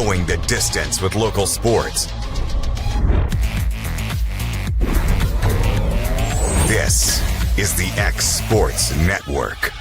going the distance with local sports. This is the X Sports Network.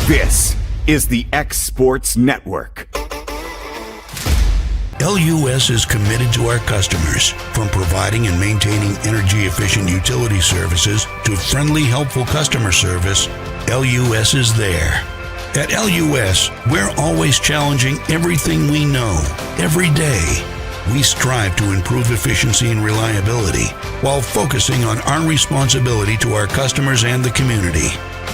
This is the X Sports Network. LUS is committed to our customers, from providing and maintaining energy-efficient utility services to friendly, helpful customer service. LUS is there. At LUS, we're always challenging everything we know, every day. We strive to improve efficiency and reliability while focusing on our responsibility to our customers and the community.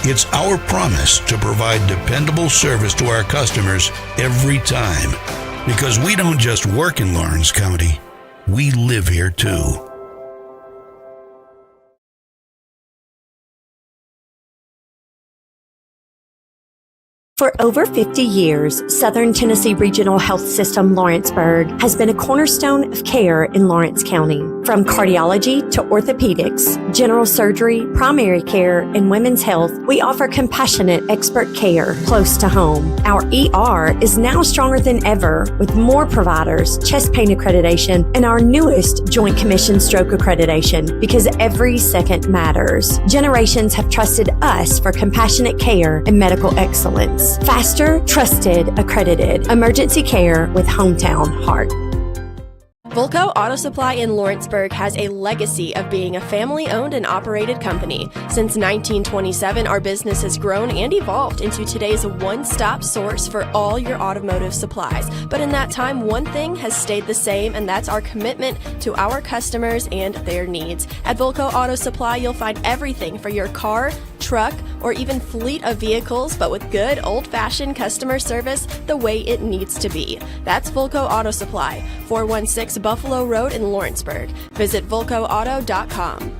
It's our promise to provide dependable service to our customers every time. Because we don't just work in Lawrence County, we live here too. For over 50 years, Southern Tennessee Regional Health System Lawrenceburg has been a cornerstone of care in Lawrence County. From cardiology to orthopedics, general surgery, primary care, and women's health, we offer compassionate, expert care close to home. Our ER is now stronger than ever with more providers, chest pain accreditation, and our newest Joint Commission stroke accreditation, because every second matters. Generations have trusted us for compassionate care and medical excellence. Faster, trusted, accredited. Emergency care with hometown heart. Volco Auto Supply in Lawrenceburg has a legacy of being a family-owned and operated company. Since 1927, our business has grown and evolved into today's one-stop source for all your automotive supplies. But in that time, one thing has stayed the same, and that's our commitment to our customers and their needs. At Volco Auto Supply, you'll find everything for your car, truck, or even fleet of vehicles, but with good old-fashioned customer service the way it needs to be. That's Volco Auto Supply, 416 Buffalo Road in Lawrenceburg. Visit VolcoAuto.com.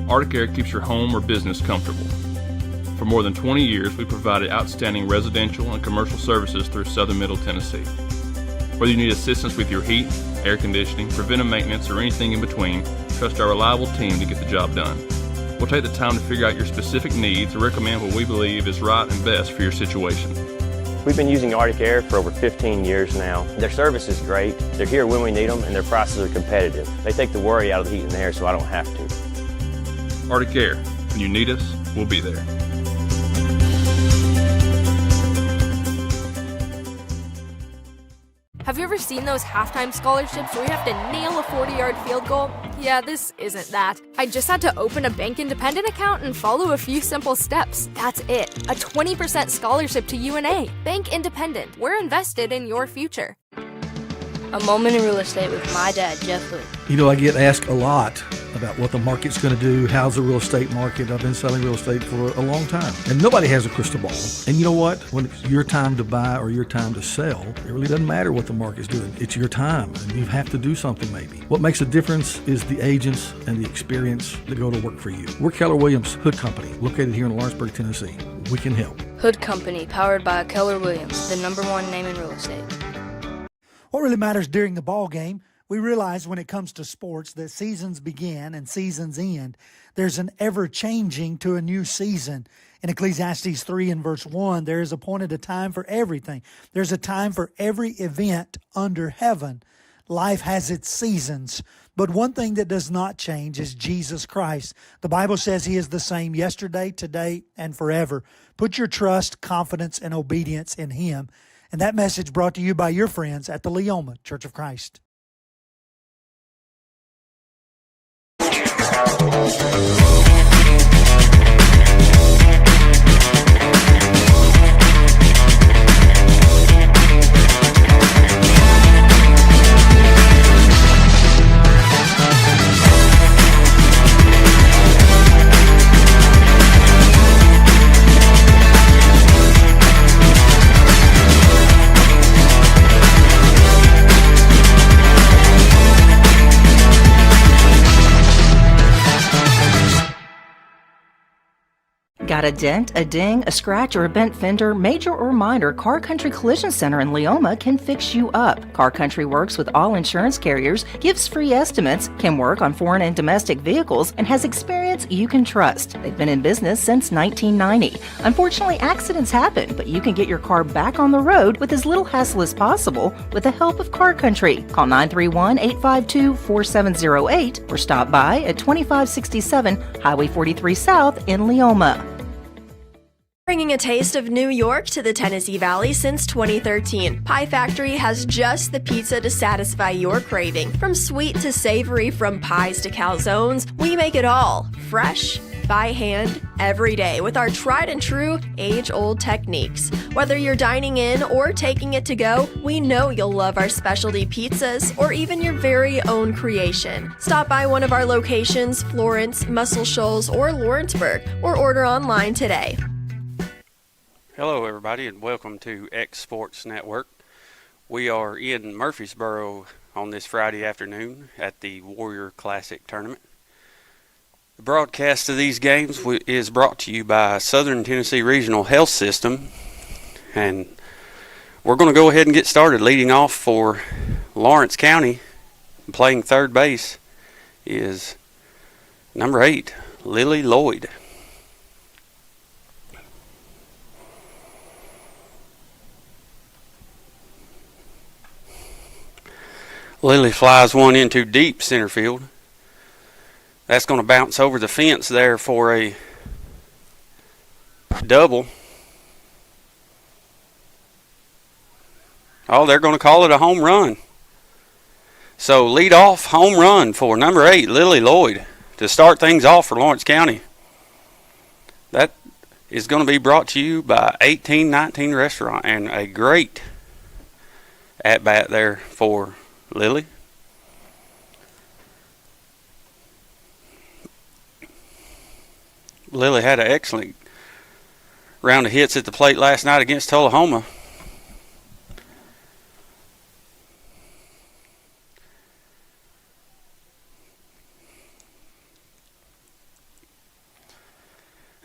Arctic Air keeps your home or business comfortable. For more than 20 years, we provided outstanding residential and commercial services through southern Middle Tennessee. Whether you need assistance with your heat, air conditioning, preventive maintenance, or anything in between, trust our reliable team to get the job done. We'll take the time to figure out your specific needs and recommend what we believe is right and best for your situation. We've been using Arctic Air for over 15 years now. Their service is great, they're here when we need them, and their prices are competitive. They take the worry out of the heat and air so I don't have to. Arctic Air. When you need us, we'll be there. Have you ever seen those halftime scholarships where you have to nail a 40-yard field goal? Yeah, this isn't that. I just had to open a Bank Independent account and follow a few simple steps. That's it. A 20% scholarship to UNA. Bank Independent. We're invested in your future. A moment in real estate with my dad, Jeff Hood. You know, I get asked a lot about what the market's going to do. How's the real estate market? I've been selling real estate for a long time. And nobody has a crystal ball. And you know what? When it's your time to buy or your time to sell, it really doesn't matter what the market's doing. It's your time, and you have to do something maybe. What makes a difference is the agents and the experience that go to work for you. We're Keller Williams Hood Company, located here in Lawrenceburg, Tennessee. We can help. Hood Company, powered by Keller Williams, the #1 name in real estate. What really matters during the ball game, we realize when it comes to sports that seasons begin and seasons end. There's an ever-changing to a new season. In Ecclesiastes 3 and verse 1, there is appointed a time for everything. There's a time for every event under heaven. Life has its seasons. But one thing that does not change is Jesus Christ. The Bible says He is the same yesterday, today, and forever. Put your trust, confidence, and obedience in Him. And that message brought to you by your friends at the Leoma Church of Christ. Got a dent, a ding, a scratch, or a bent fender? Major or minor, Car Country Collision Center in Leoma can fix you up. Car Country works with all insurance carriers, gives free estimates, can work on foreign and domestic vehicles, and has experience you can trust. They've been in business since 1990. Unfortunately, accidents happen, but you can get your car back on the road with as little hassle as possible with the help of Car Country. Call 931-852-4708 or stop by at 2567 Highway 43 South in Leoma. Bringing a taste of New York to the Tennessee Valley since 2013, Pie Factory has just the pizza to satisfy your craving. From sweet to savory, from pies to calzones, we make it all fresh, by hand, every day with our tried and true, age-old techniques. Whether you're dining in or taking it to go, we know you'll love our specialty pizzas or even your very own creation. Stop by one of our locations, Florence, Muscle Shoals, or Lawrenceburg, or order online today. Hello everybody and welcome to X Sports Network. We are in Murfreesboro on this Friday afternoon at the Warrior Classic Tournament. The broadcast of these games is brought to you by Southern Tennessee Regional Health System, and we're going to go ahead and get started. Leading off for Lawrence County, playing third base, is number 8, Lily Lloyd. Lily flies one into deep center field. That's going to bounce over the fence there for a double. Oh, they're going to call it a home run. So lead off home run for number 8, Lily Lloyd, to start things off for Lawrence County. That is going to be brought to you by 1819 Restaurant, and a great at-bat there for Lily. Lily had an excellent round of hits at the plate last night against Tullahoma.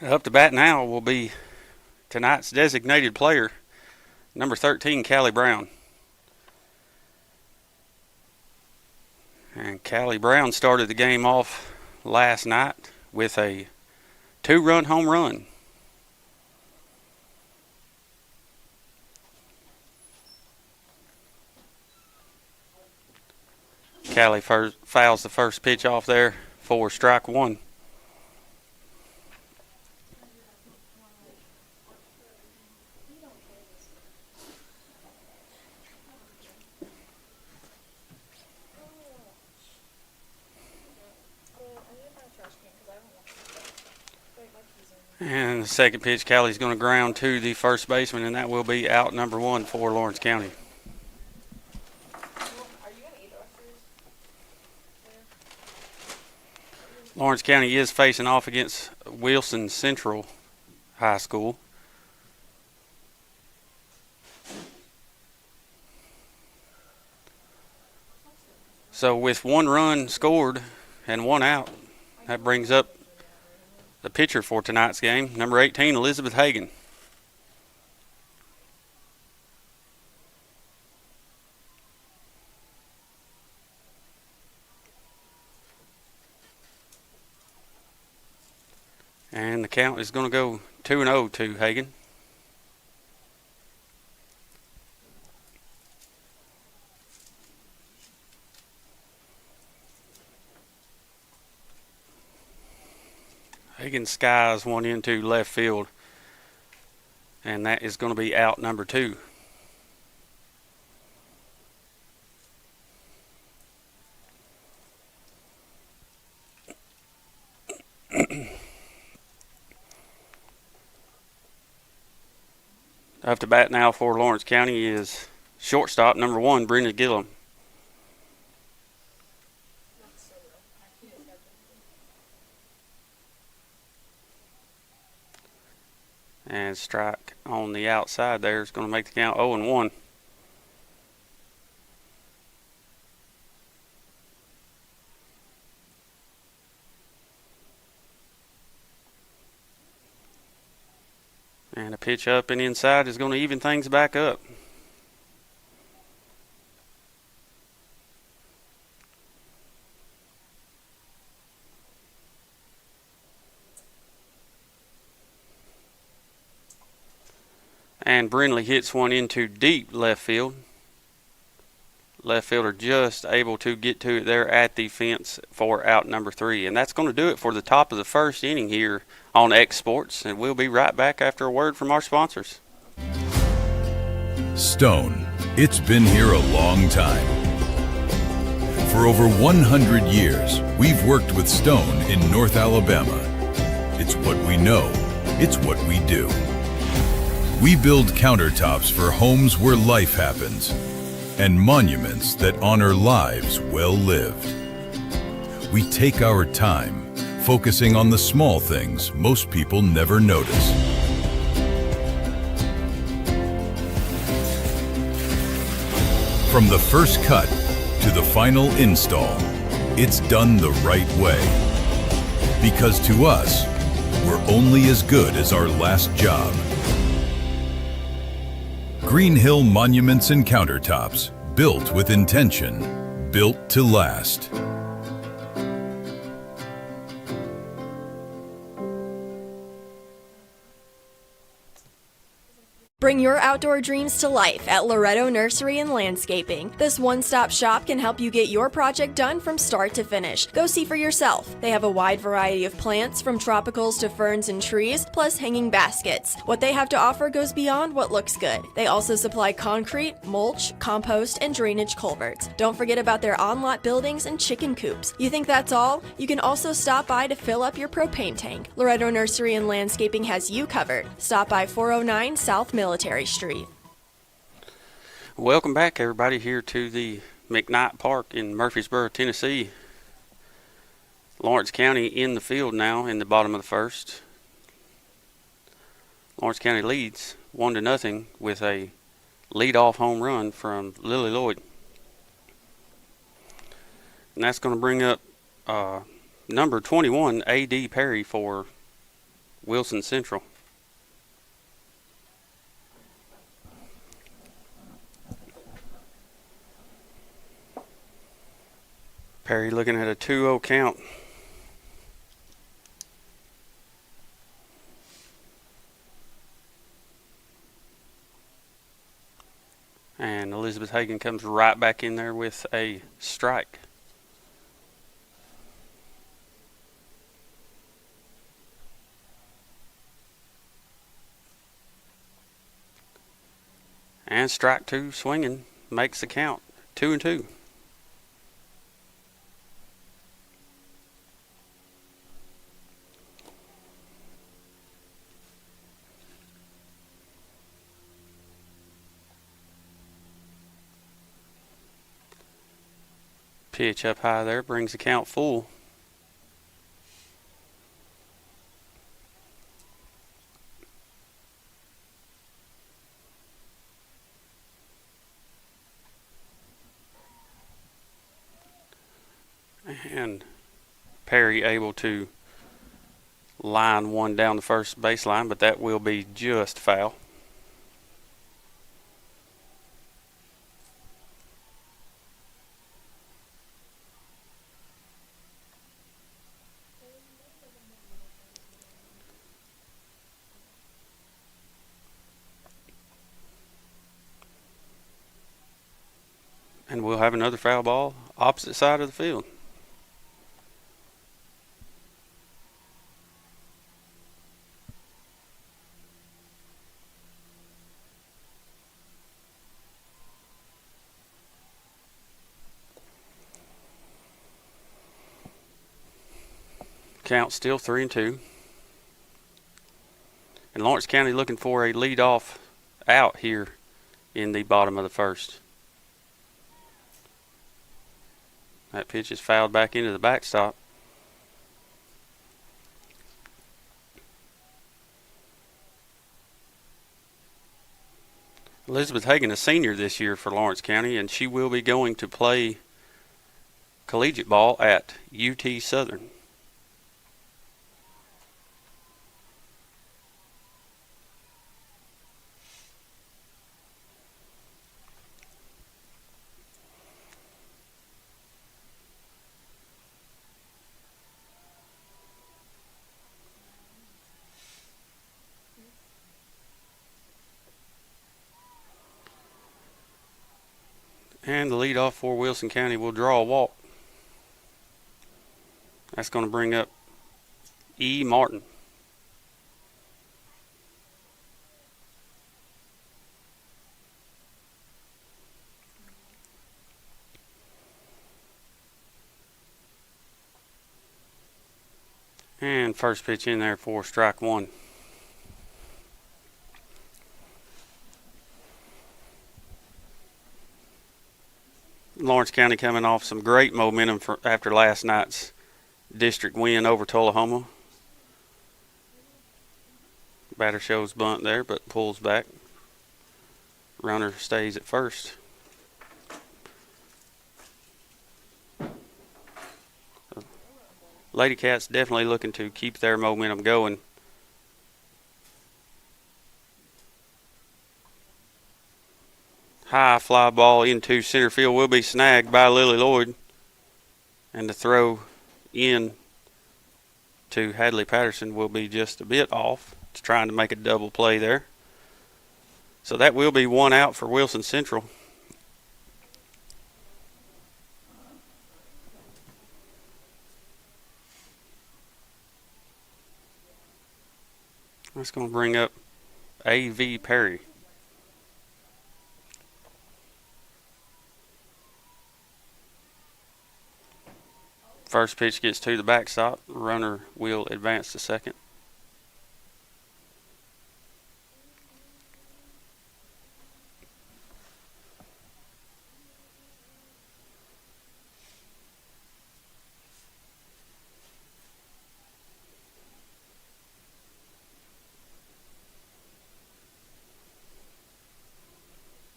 Up to bat now will be tonight's designated player, number 13, Callie Brown. And Callie Brown started the game off last night with a 2-run home run. Callie fouls the first pitch off there for strike one. And the second pitch, Callie's going to ground to the first baseman, and that will be out number one for Lawrence County. Lawrence County is facing off against Wilson Central High School. So with 1 run scored and 1 out, that brings up the pitcher for tonight's game, number 18, Elizabeth Hagan. And the count is going to go 2-0 to Hagan. Hagan skies one into left field, and that is going to be out number 2. Up to bat now for Lawrence County is shortstop number 1, Brenda Gillum. And strike on the outside there is going to make the count 0-1. And a pitch up and inside is going to even things back up. And Brindley hits one into deep left field. Left fielder just able to get to it there at the fence for out number 3. And that's going to do it for the top of the first inning here on X Sports. And we'll be right back after a word from our sponsors. Stone, it's been here a long time. For over 100 years, we've worked with Stone in North Alabama. It's what we know. It's what we do. We build countertops for homes where life happens and monuments that honor lives well lived. We take our time, focusing on the small things most people never notice. From the first cut to the final install, it's done the right way. Because to us, we're only as good as our last job. Green Hill Monuments and Countertops, built with intention, built to last. Bring your outdoor dreams to life at Loretto Nursery and Landscaping. This one-stop shop can help you get your project done from start to finish. Go see for yourself. They have a wide variety of plants, from tropicals to ferns and trees, plus hanging baskets. What they have to offer goes beyond what looks good. They also supply concrete, mulch, compost, and drainage culverts. Don't forget about their on-lot buildings and chicken coops. You think that's all? You can also stop by to fill up your propane tank. Loretto Nursery and Landscaping has you covered. Stop by 409 South Military Street. Welcome back, everybody, here to the McKnight Park in Murfreesboro, Tennessee. Lawrence County in the field now in the bottom of the first. Lawrence County leads 1-0 with a lead-off home run from Lily Lloyd. And that's going to bring up number 21, A.D. Perry, for Wilson Central. Perry looking at a 2-0 count. Elizabeth Hagan comes right back in there with a strike. And strike two swinging makes the count 2-2. Pitch up high there brings the count full. And Perry able to line one down the first baseline, but that will be just foul. And we'll have another foul ball opposite side of the field. Count still 3-2. And Lawrence County looking for a lead-off out here in the bottom of the first. That pitch is fouled back into the backstop. Elizabeth Hagan, a senior this year for Lawrence County, and she will be going to play collegiate ball at UT Southern. And the leadoff for Wilson County will draw a walk. That's going to bring up E. Martin. And first pitch in there for strike one. Lawrence County coming off some great momentum after last night's district win over Tullahoma. Batter shows bunt there, but pulls back. Runner stays at first. Lady Cats definitely looking to keep their momentum going. High fly ball into center field will be snagged by Lily Lloyd. And the throw in to Hadley Patterson will be just a bit off. It's trying to make a double play there. So that will be one out for Wilson Central. That's going to bring up A.V. Perry. First pitch gets to the backstop. Runner will advance to second.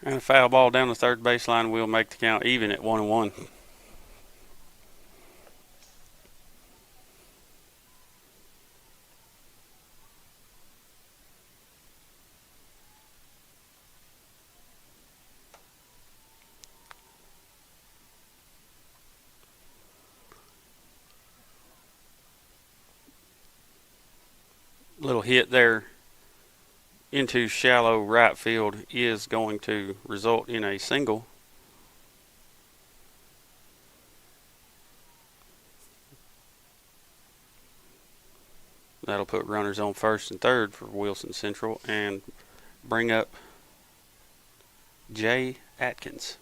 And a foul ball down the third baseline will make the count even at 1-1. Little hit there into shallow right field is going to result in a single. That'll put runners on first and third for Wilson Central and bring up Jay Atkins.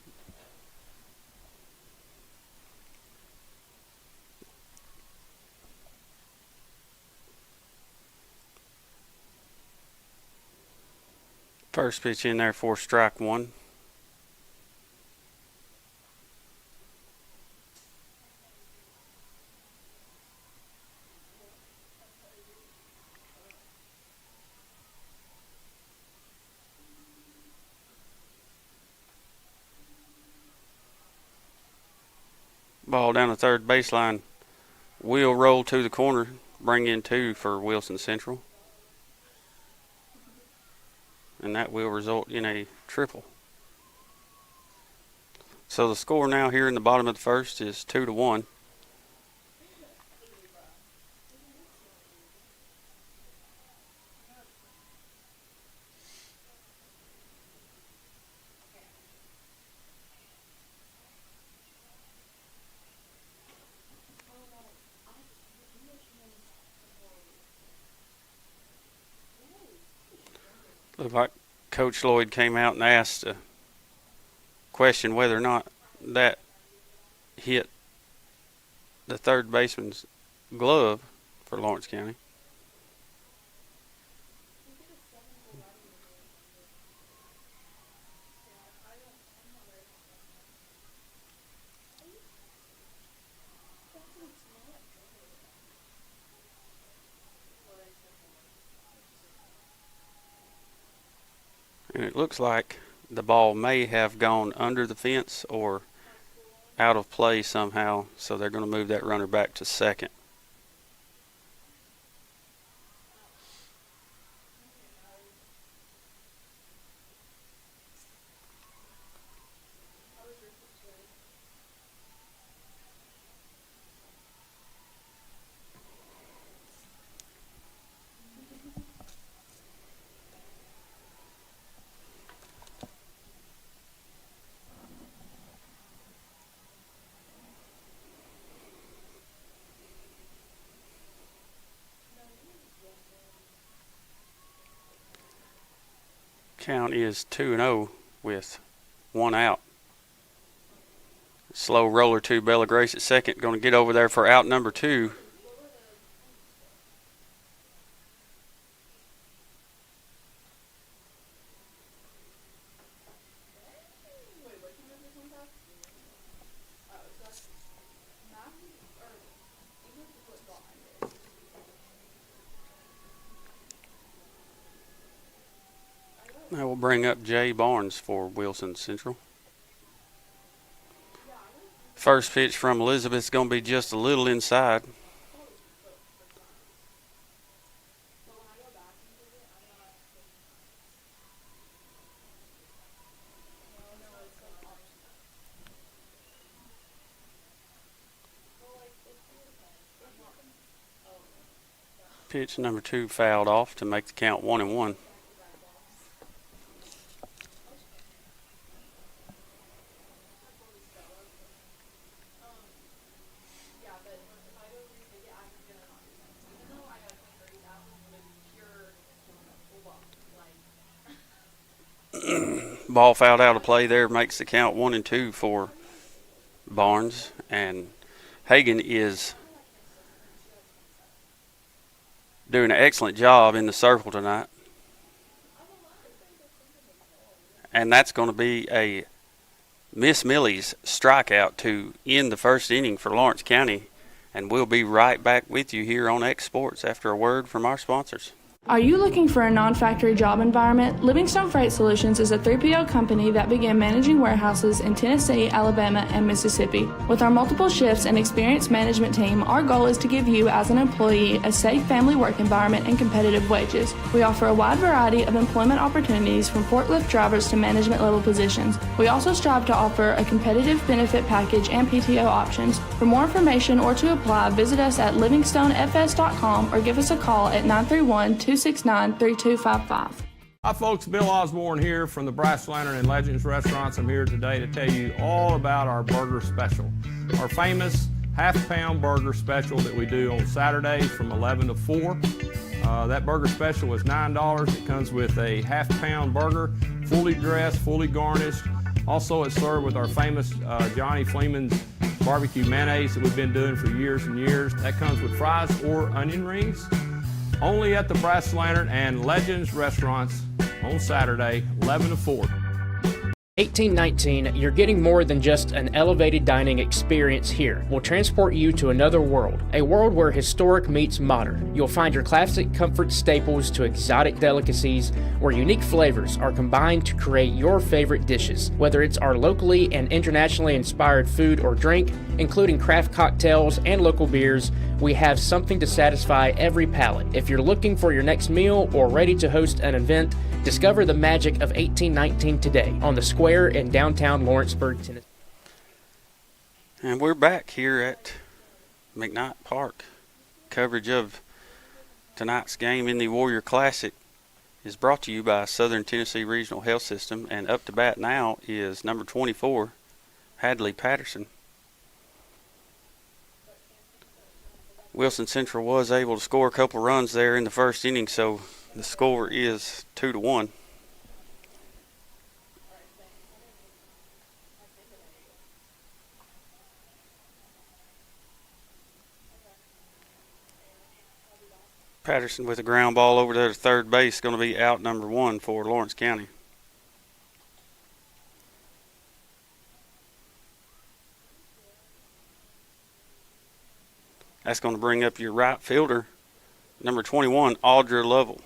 First pitch in there for strike one. Ball down the third baseline. Will roll to the corner, bring in two for Wilson Central. And that will result in a triple. So the score now here in the bottom of the first is 2-1. Looked like Coach Lloyd came out and asked a question whether or not that hit the third baseman's glove for Lawrence County. And it looks like the ball may have gone under the fence or out of play somehow, so they're going to move that runner back to second. Count is 2-0 with one out. Slow roller to Bella Grace at second. Going to get over there for out number two. That will bring up Jay Barnes for Wilson Central. First pitch from Elizabeth is going to be just a little inside. Pitch number two fouled off to make the count 1-1. Ball fouled out of play there, makes the count 1-2 for Barnes. And Hagan is doing an excellent job in the circle tonight. And that's going to be a Miss Millie's strikeout to end the first inning for Lawrence County. And we'll be right back with you here on X Sports after a word from our sponsors. Are you looking for a non-factory job environment? Livingstone Freight Solutions is a 3PL company that began managing warehouses in Tennessee, Alabama, and Mississippi. With our multiple shifts and experienced management team, our goal is to give you, as an employee, a safe family work environment and competitive wages. We offer a wide variety of employment opportunities from forklift drivers to management level positions. We also strive to offer a competitive benefit package and PTO options. For more information or to apply, visit us at livingstonefs.com or give us a call at 931-269-3255. Hi folks, Bill Osborne here from the Brass Lantern and Legends Restaurants. I'm here today to tell you all about our burger special. Our famous half-pound burger special that we do on Saturdays from 11 to 4. That burger special was $9. It comes with a half-pound burger, fully dressed, fully garnished. Also, it's served with our famous Johnny Fleeman's barbecue mayonnaise that we've been doing for years and years. That comes with fries or onion rings. Only at the Brass Lantern and Legends Restaurants on Saturday, 11 to 4. 1819, you're getting more than just an elevated dining experience here. We'll transport you to another world, a world where historic meets modern. You'll find your classic comfort staples to exotic delicacies, where unique flavors are combined to create your favorite dishes. Whether it's our locally and internationally inspired food or drink, including craft cocktails and local beers, we have something to satisfy every palate. If you're looking for your next meal or ready to host an event, discover the magic of 1819 today on the square in downtown Lawrenceburg, Tennessee. And we're back here at McKnight Park. Coverage of tonight's game in the Warrior Classic is brought to you by Southern Tennessee Regional Health System, and up to bat now is number 24, Hadley Patterson. Wilson Central was able to score a couple runs there in the first inning, so the score is 2-1. Patterson with a ground ball over there to third base, going to be out number 1 for Lawrence County. That's going to bring up your right fielder, number 21, Audra Lovell.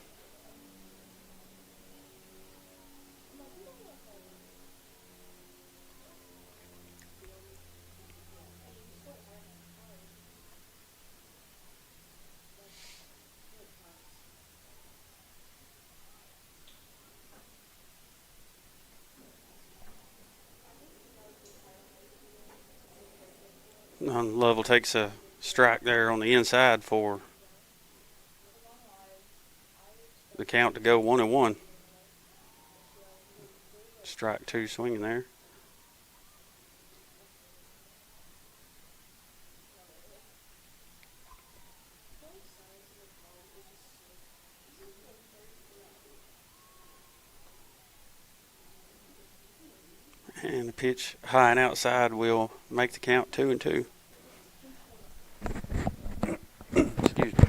Lovell takes a strike there on the inside for the count to go 1-1. Strike 2 swinging there. And the pitch high and outside will make the count 2-2. Excuse me.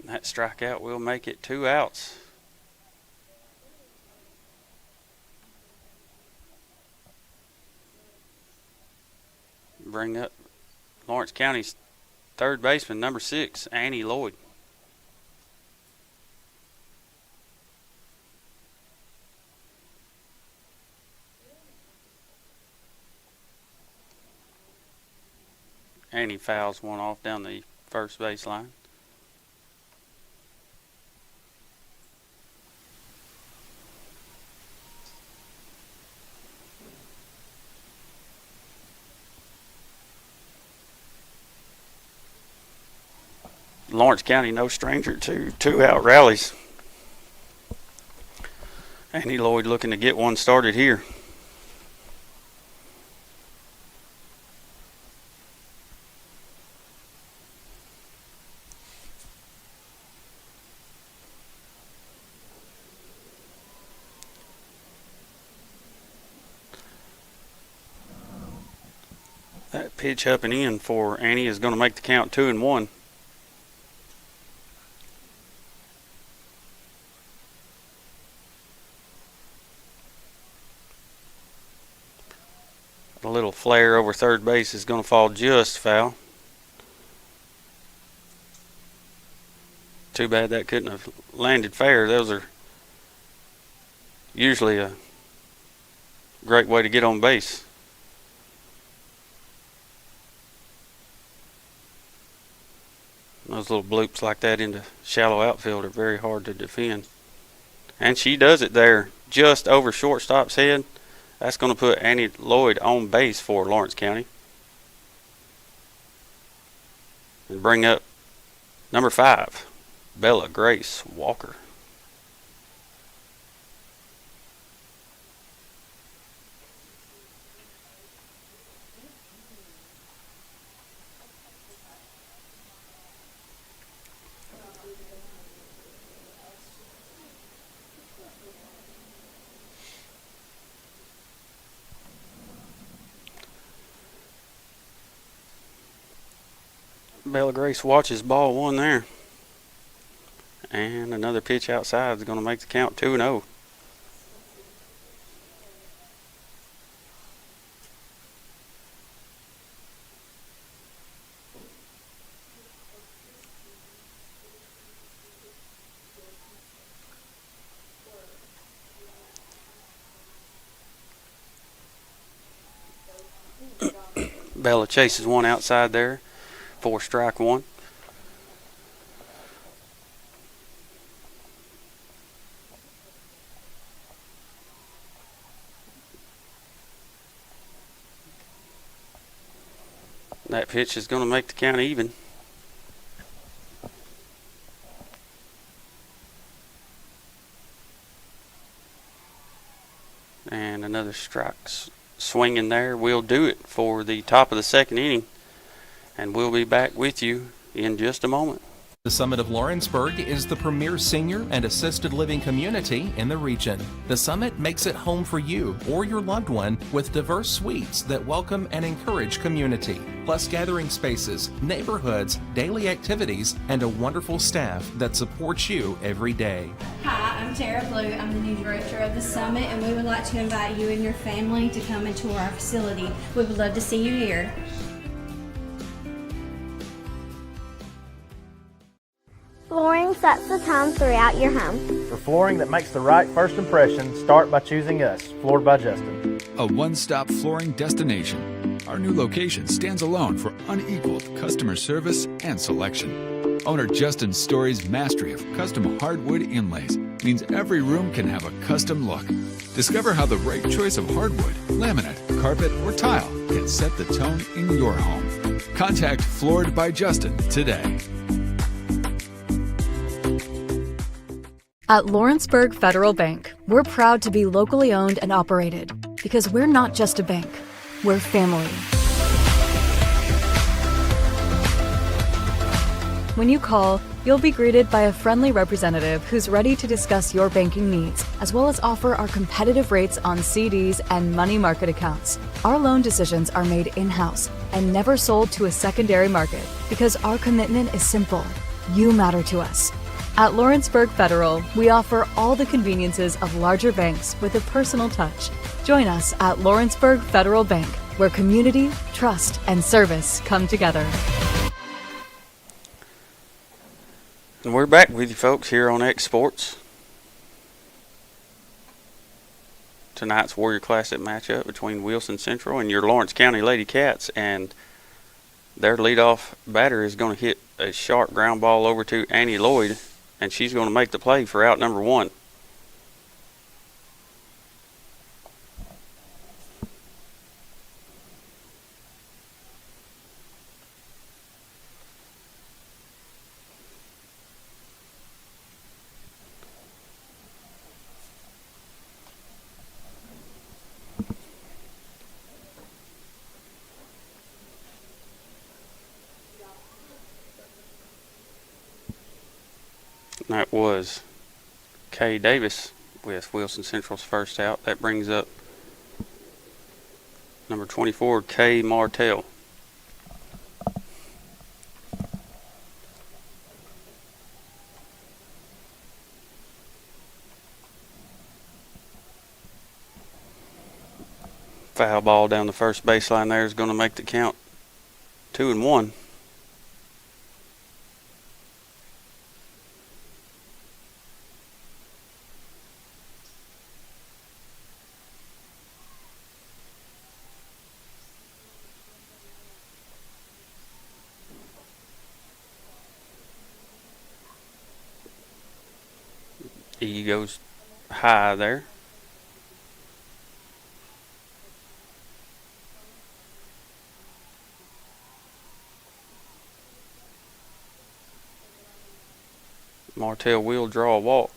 And that strikeout will make it 2 outs. Bring up Lawrence County's third baseman, number 6, Annie Lloyd. Annie fouls one off down the first base line. Lawrence County no stranger to 2-out rallies. Annie Lloyd looking to get one started here. That pitch up and in for Annie is going to make the count 2-1. A little flare over third base is going to fall just foul. Too bad that couldn't have landed fair. Those are usually a great way to get on base. Those little bloops like that into shallow outfield are very hard to defend. And she does it there, just over shortstop's head. That's going to put Annie Lloyd on base for Lawrence County. And bring up number 5, Bella Grace Walker. Bella Grace watches ball one there. And another pitch outside is going to make the count 2-0. Bella chases one outside there for strike one. That pitch is going to make the count even. And another strike swing in there will do it for the top of the second inning. And we'll be back with you in just a moment. The Summit of Lawrenceburg is the premier senior and assisted living community in the region. The Summit makes it home for you or your loved one with diverse suites that welcome and encourage community, plus gathering spaces, neighborhoods, daily activities, and a wonderful staff that supports you every day. Hi, I'm Tara Blue. I'm the new director of the Summit, and we would like to invite you and your family to come and tour our facility. We would love to see you here. Flooring sets the tone throughout your home. For flooring that makes the right first impression, start by choosing us, Floored by Justin. A one-stop flooring destination. Our new location stands alone for unequaled customer service and selection. Owner Justin Story's mastery of custom hardwood inlays means every room can have a custom look. Discover how the right choice of hardwood, laminate, carpet, or tile can set the tone in your home. Contact Floored by Justin today. At Lawrenceburg Federal Bank, we're proud to be locally owned and operated because we're not just a bank, we're family. When you call, you'll be greeted by a friendly representative who's ready to discuss your banking needs, as well as offer our competitive rates on CDs and money market accounts. Our loan decisions are made in-house and never sold to a secondary market because our commitment is simple. You matter to us. At Lawrenceburg Federal, we offer all the conveniences of larger banks with a personal touch. Join us at Lawrenceburg Federal Bank, where community, trust, and service come together. And we're back with you folks here on X Sports. Tonight's Warrior Classic matchup between Wilson Central and your Lawrence County Lady Cats, and their leadoff batter is going to hit a sharp ground ball over to Annie Lloyd, and she's going to make the play for out number one. That was Kay Davis with Wilson Central's first out. That brings up number 24, Kay Martell. Foul ball down the first baseline there is going to make the count 2-1. He goes high there. Martell will draw a walk.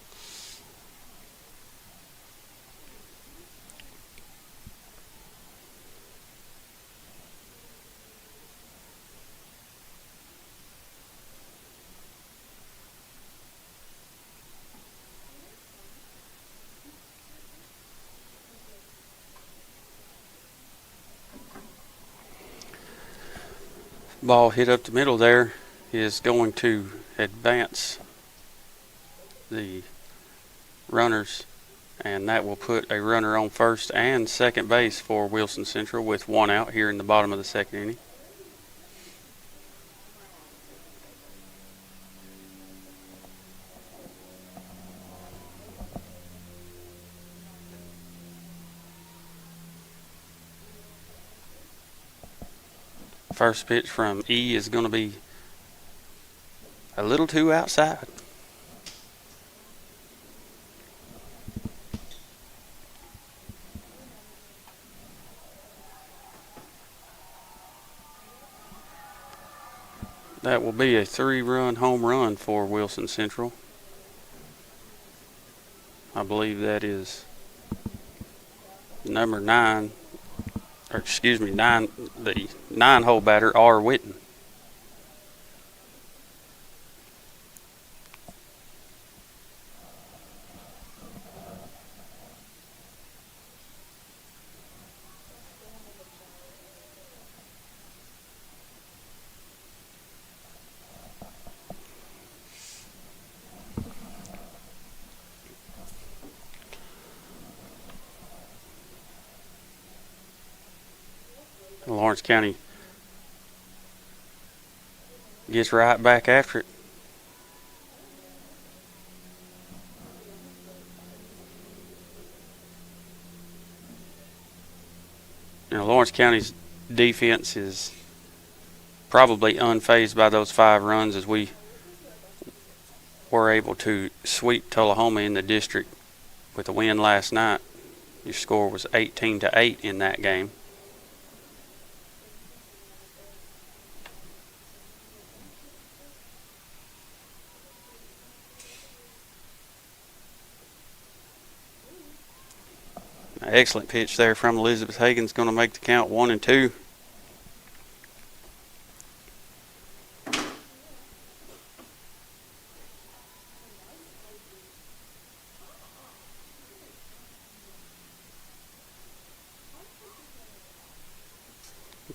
Ball hit up the middle there is going to advance the runners, and that will put a runner on first and second base for Wilson Central with one out here in the bottom of the second inning. First pitch from E is going to be a little too outside. That will be a 3-run home run for Wilson Central. I believe that is number 9, or excuse me, 9, the 9-hole batter, R. Witten. Lawrence County gets right back after it. You know, Lawrence County's defense is probably unfazed by those 5 runs, as we were able to sweep Tullahoma in the district with a win last night. Your score was 18-8 in that game. Excellent pitch there from Elizabeth Hagan's, going to make the count 1-2.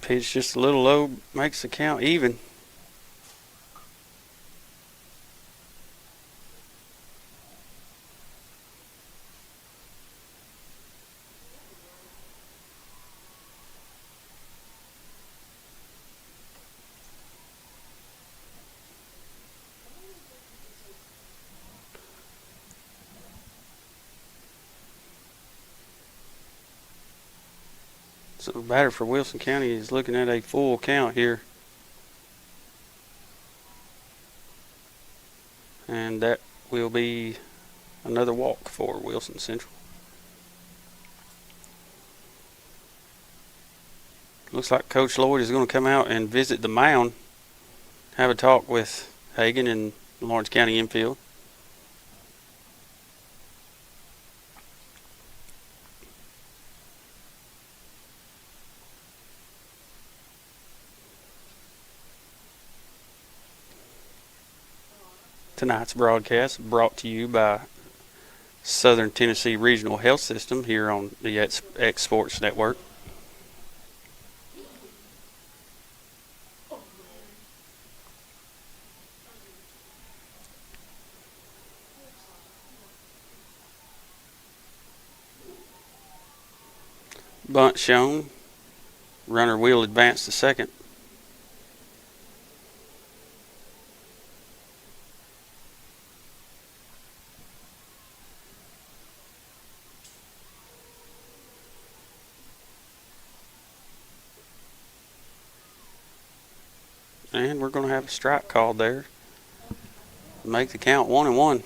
Pitch just a little low, makes the count even. So the batter for Wilson County is looking at a full count here. And that will be another walk for Wilson Central. Looks like Coach Lloyd is going to come out and visit the mound, have a talk with Hagan and Lawrence County infield. Tonight's broadcast brought to you by Southern Tennessee Regional Health System here on the X Sports Network. Bunt shown. Runner will advance to second. And we're going to have a strike called there. Make the count 1-1.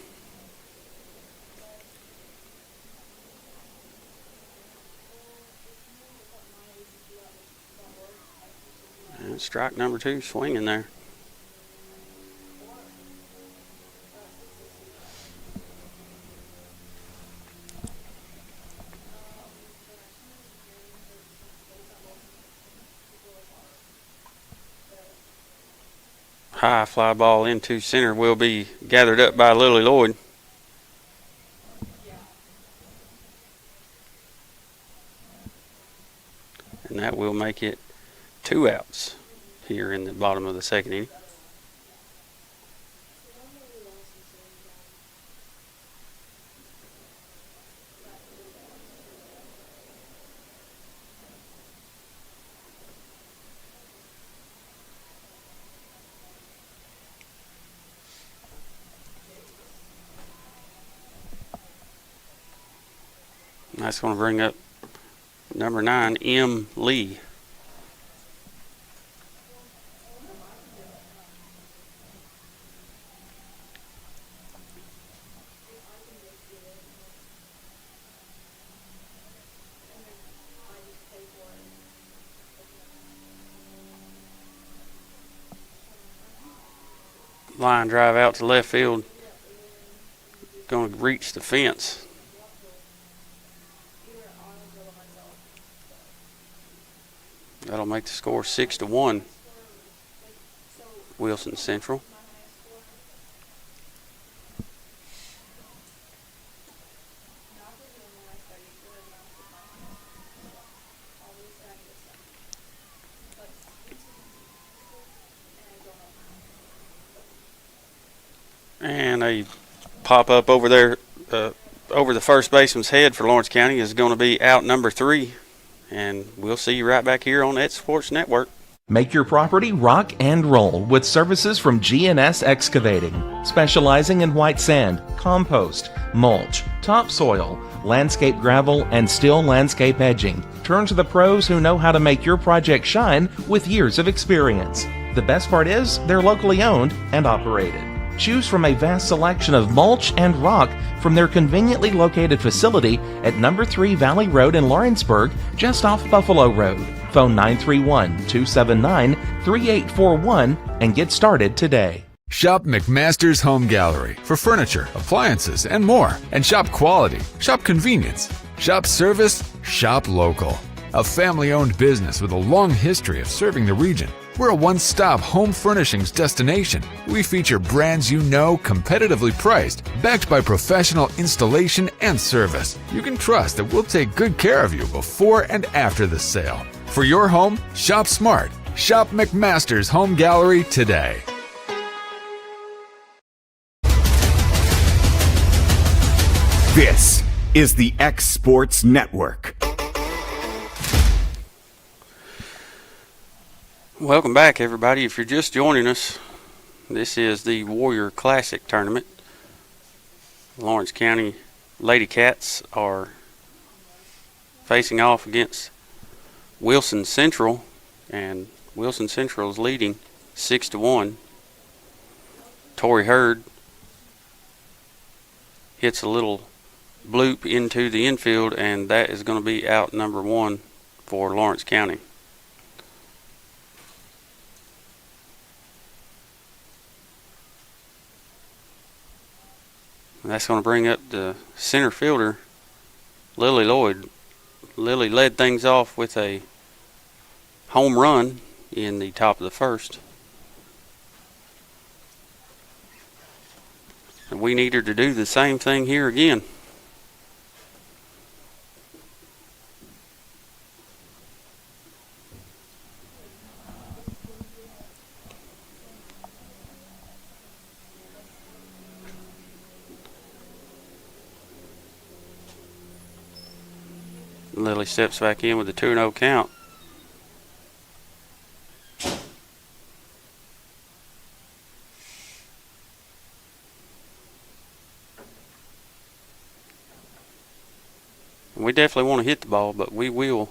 And strike number 2 swinging there. High fly ball into center will be gathered up by Lily Lloyd. And that will make it 2 outs here in the bottom of the second inning. That's going to bring up number 9, M. Lee. Line drive out to left field. Going to reach the fence. That'll make the score 6-1. Wilson Central. And a pop up over there, over the first baseman's head for Lawrence County is going to be out number 3. And we'll see you right back here on X Sports Network. Make your property rock and roll with services from G&S Excavating, specializing in white sand, compost, mulch, topsoil, landscape gravel, and steel landscape edging. Turn to the pros who know how to make your project shine with years of experience. The best part is they're locally owned and operated. Choose from a vast selection of mulch and rock from their conveniently located facility at number 3 Valley Road in Lawrenceburg, just off Buffalo Road. Phone 931-279-3841 and get started today. Shop McMaster's Home Gallery for furniture, appliances, and more. And shop quality, shop convenience, shop service, shop local. A family-owned business with a long history of serving the region. We're a one-stop home furnishings destination. We feature brands you know, competitively priced, backed by professional installation and service. You can trust that we'll take good care of you before and after the sale. For your home, shop smart. Shop McMaster's Home Gallery today. This is the X Sports Network. Welcome back, everybody. If you're just joining us, this is the Warrior Classic Tournament. Lawrence County Lady Cats are facing off against Wilson Central, and Wilson Central is leading 6-1. Tori Hurd hits a little bloop into the infield, and that is going to be out number 1 for Lawrence County. And that's going to bring up the center fielder, Lily Lloyd. Lily led things off with a home run in the top of the first. And we need her to do the same thing here again. Lily steps back in with a 2-0 count. We definitely want to hit the ball, but we will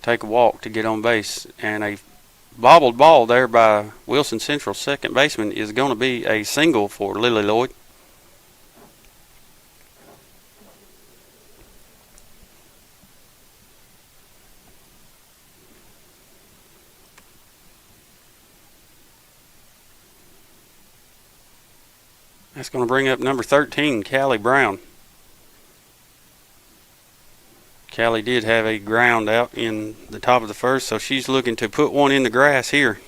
take a walk to get on base. And a bobbled ball there by Wilson Central's second baseman is going to be a single for Lily Lloyd. That's going to bring up number 13, Callie Brown. Callie did have a ground out in the top of the first, so she's looking to put one in the grass here.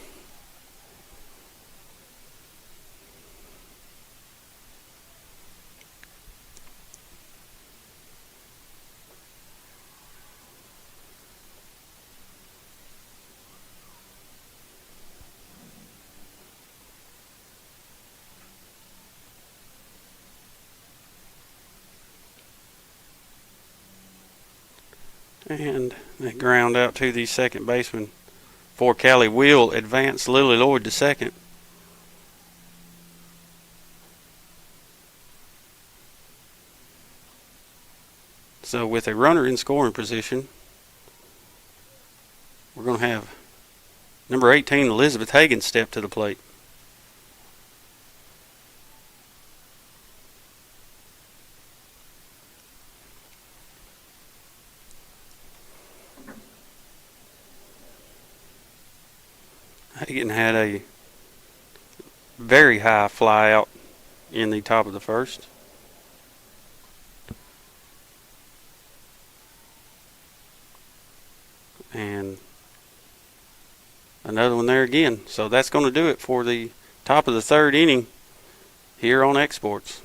And they ground out to the second baseman for Callie. Will advance Lily Lloyd to second. So with a runner in scoring position, we're going to have number 18, Elizabeth Hagan, step to the plate. Hagan had a very high fly out in the top of the first. And another one there again. So that's going to do it for the top of the third inning here on Exports.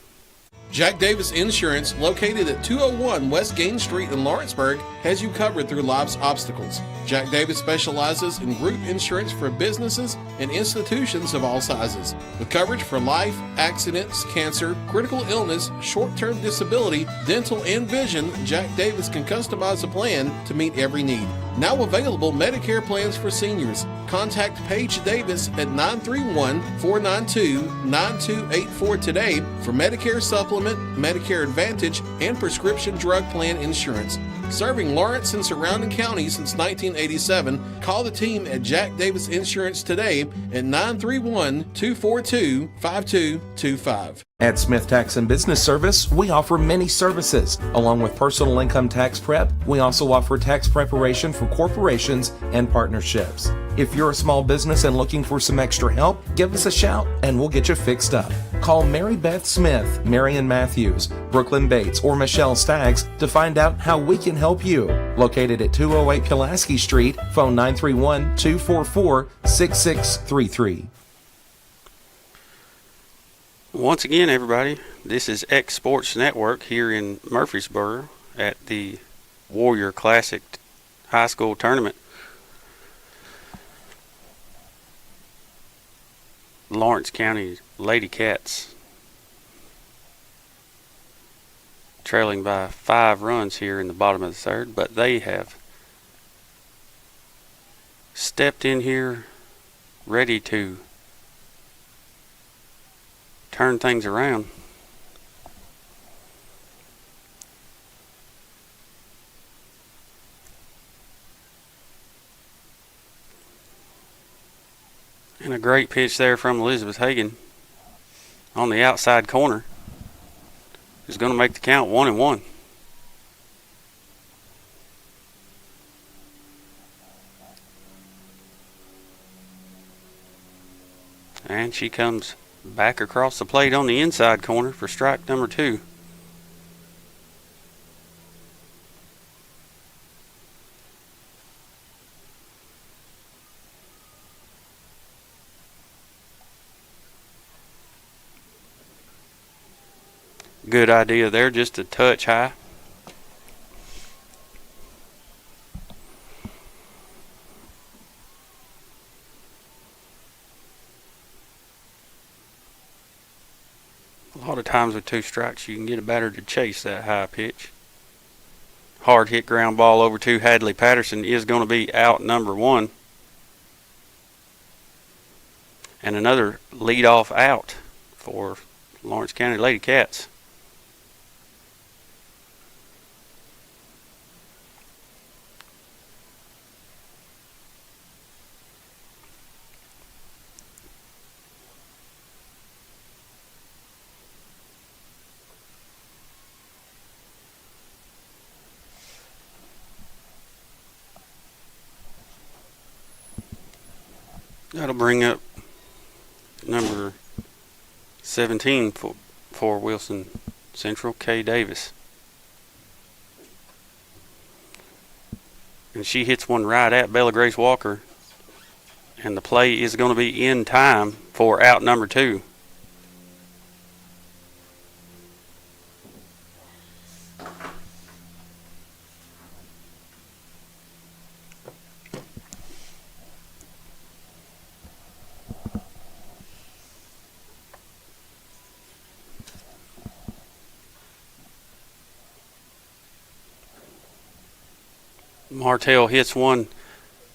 Jack Davis Insurance, located at 201 West Gain Street in Lawrenceburg, has you covered through life's obstacles. Jack Davis specializes in group insurance for businesses and institutions of all sizes. With coverage for life, accidents, cancer, critical illness, short-term disability, dental, and vision, Jack Davis can customize a plan to meet every need. Now available Medicare plans for seniors. Contact Paige Davis at 931-492-9284 today for Medicare Supplement, Medicare Advantage, and prescription drug plan insurance. Serving Lawrence and surrounding counties since 1987, call the team at Jack Davis Insurance today at 931-242-5225. At Smith Tax and Business Service, we offer many services. Along with personal income tax prep, we also offer tax preparation for corporations and partnerships. If you're a small business and looking for some extra help, give us a shout and we'll get you fixed up. Call Mary Beth Smith, Marion Matthews, Brooklyn Bates, or Michelle Staggs to find out how we can help you. Located at 208 Pulaski Street, phone 931-244-6633. Once again, everybody, this is X Sports Network here in Murfreesboro at the Warrior Classic High School Tournament. Lawrence County Lady Cats trailing by 5 runs here in the bottom of the third, but they have stepped in here ready to turn things around. And a great pitch there from Elizabeth Hagan on the outside corner is going to make the count 1-1. And she comes back across the plate on the inside corner for strike number 2. Good idea there, just a touch high. A lot of times with 2 strikes, you can get a batter to chase that high pitch. Hard hit ground ball over to Hadley Patterson is going to be out number 1. And another leadoff out for Lawrence County Lady Cats. That'll bring up number 17 for Wilson Central, Kay Davis. And she hits one right at Bella Grace Walker. And the play is going to be in time for out number 2. Martell hits one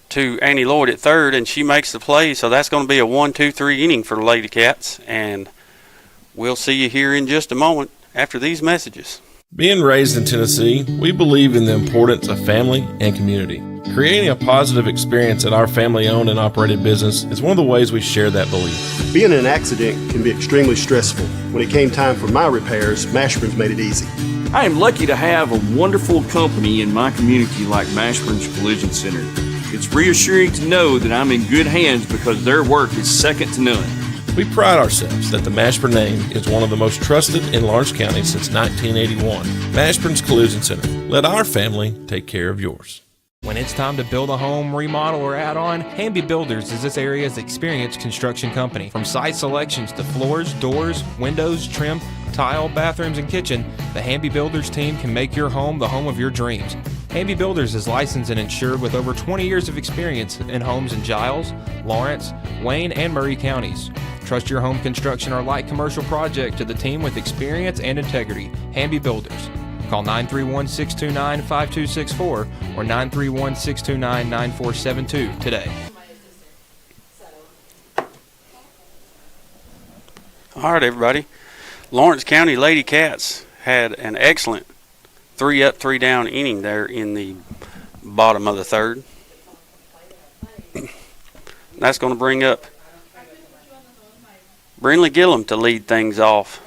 to Annie Lloyd at third, and she makes the play. So that's going to be a 1-2-3 inning for the Lady Cats. And we'll see you here in just a moment after these messages. Being raised in Tennessee, we believe in the importance of family and community. Creating a positive experience at our family-owned and operated business is one of the ways we share that belief. Being in an accident can be extremely stressful. When it came time for my repairs, Mashburn's made it easy. I am lucky to have a wonderful company in my community like Mashburn's Collision Center. It's reassuring to know that I'm in good hands because their work is second to none. We pride ourselves that the Mashburn name is one of the most trusted in Lawrence County since 1981. Mashburn's Collision Center. Let our family take care of yours. When it's time to build a home, remodel, or add on, Hamby Builders is this area's experienced construction company. From site selections to floors, doors, windows, trim, tile, bathrooms, and kitchen, the Hamby Builders team can make your home the home of your dreams. Hamby Builders is licensed and insured with over 20 years of experience in homes in Giles, Lawrence, Wayne, and Murray counties. Trust your home construction or light commercial project to the team with experience and integrity. Hamby Builders. Call 931-629-5264 or 931-629-9472 today. All right, everybody. Lawrence County Lady Cats had an excellent 3-up, 3-down inning there in the bottom of the third. That's going to bring up Brinley Gillum to lead things off.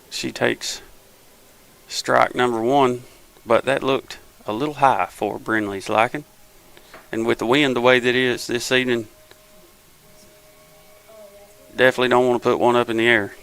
She takes strike number 1, but that looked a little high for Brinley's liking. And with the wind the way that it is this evening, definitely don't want to put one up in the air.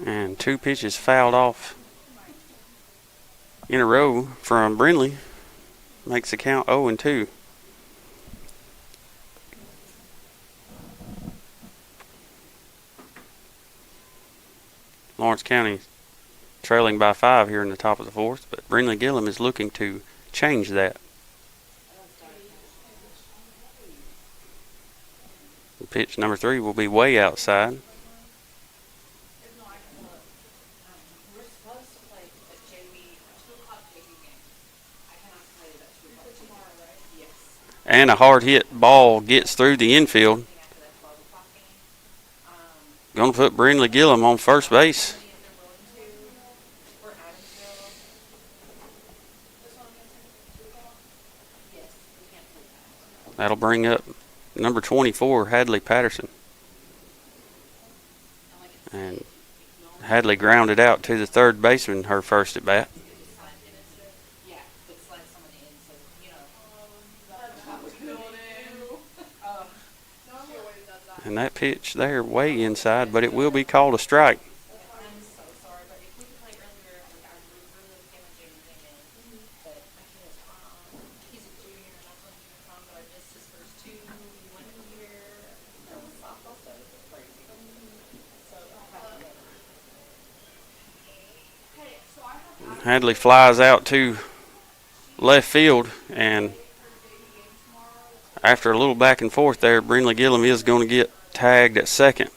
And 2 pitches fouled off in a row from Brinley. Makes the count 0-2. Lawrence County trailing by 5 here in the top of the 4th, but Brinley Gillum is looking to change that. Pitch number 3 will be way outside. And a hard hit ball gets through the infield. Going to put Brinley Gillum on first base. That'll bring up number 24, Hadley Patterson. And Hadley grounded out to the third baseman her first at bat. And that pitch there way inside, but it will be called a strike. Hadley flies out to left field, and after a little back and forth there, Brinley Gillum is going to get tagged at second.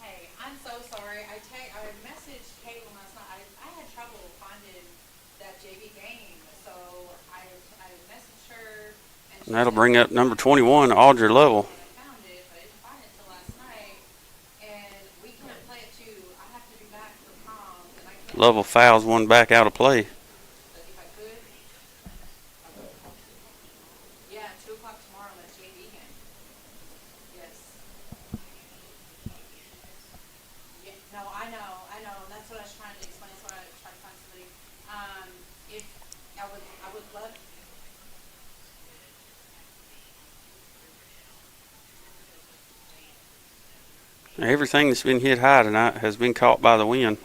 Hey, I'm so sorry. I messaged Caitlin last night. I had trouble finding that JV game, so I messaged her. And that'll bring up number 21, Audrey Lovell. Lovell fouls one back out of play. Yeah, 2 o'clock tomorrow at JV game. Yes. Yeah, no, I know. That's what I was trying to explain. That's why I tried to find somebody. If I would love. Everything that's been hit high tonight has been caught by the wind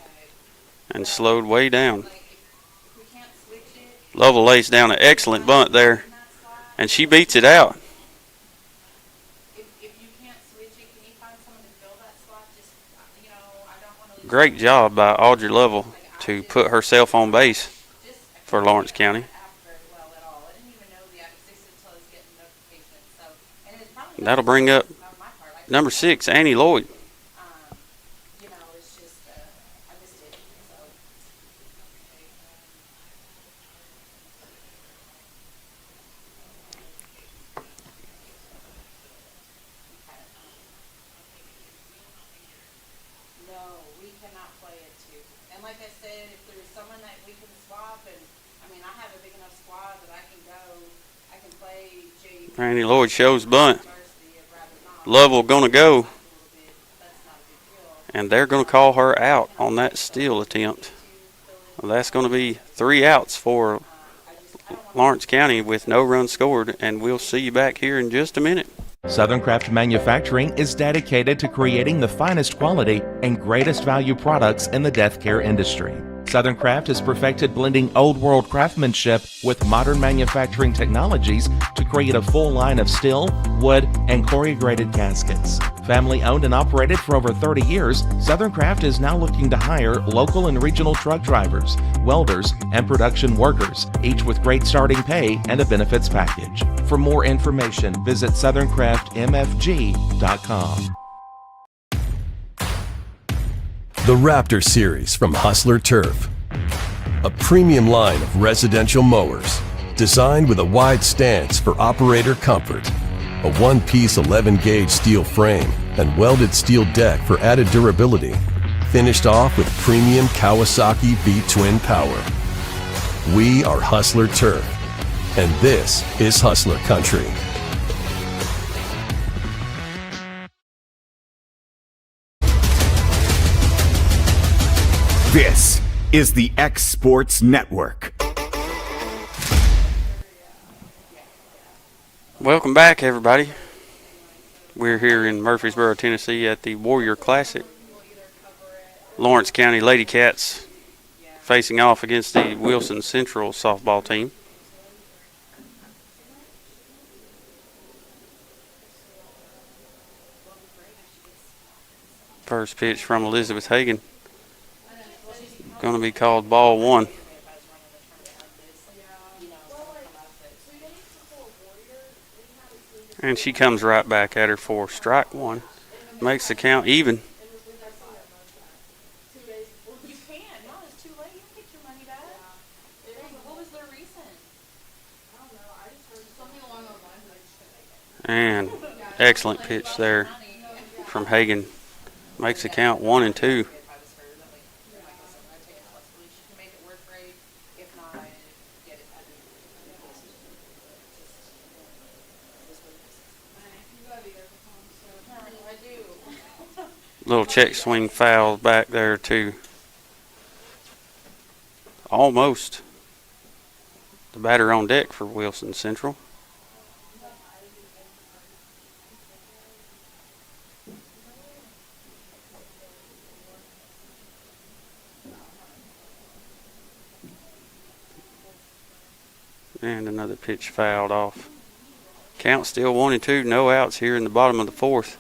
and slowed way down. Lovell lays down an excellent bunt there, and she beats it out. Great job by Audrey Lovell to put herself on base for Lawrence County. That'll bring up number 6, Annie Lloyd. Annie Lloyd shows bunt. Lovell gonna go, and they're gonna call her out on that steal attempt. Well, that's gonna be 3 outs for Lawrence County with no runs scored, and we'll see you back here in just a minute. Southern Craft Manufacturing is dedicated to creating the finest quality and greatest value products in the death care industry. Southern Craft has perfected blending old world craftsmanship with modern manufacturing technologies to create a full line of steel, wood, and corrugated caskets. Family owned and operated for over 30 years, Southern Craft is now looking to hire local and regional truck drivers, welders, and production workers, each with great starting pay and a benefits package. For more information, visit southerncraftmfg.com. The Raptor Series from Hustler Turf. A premium line of residential mowers designed with a wide stance for operator comfort. A one-piece 11-gauge steel frame and welded steel deck for added durability. Finished off with premium Kawasaki V-twin power. We are Hustler Turf, and this is Hustler Country. This is the X Sports Network. Welcome back, everybody. We're here in Murfreesboro, Tennessee at the Warrior Classic. Lawrence County Lady Cats facing off against the Wilson Central softball team. First pitch from Elizabeth Hagan. Going to be called ball 1. And she comes right back at her for strike 1. Makes the count even. And excellent pitch there from Hagan. Makes the count 1-2. Little check swing foul back there to almost the batter on deck for Wilson Central. And another pitch fouled off. Count still 1-2, no outs here in the bottom of the 4th.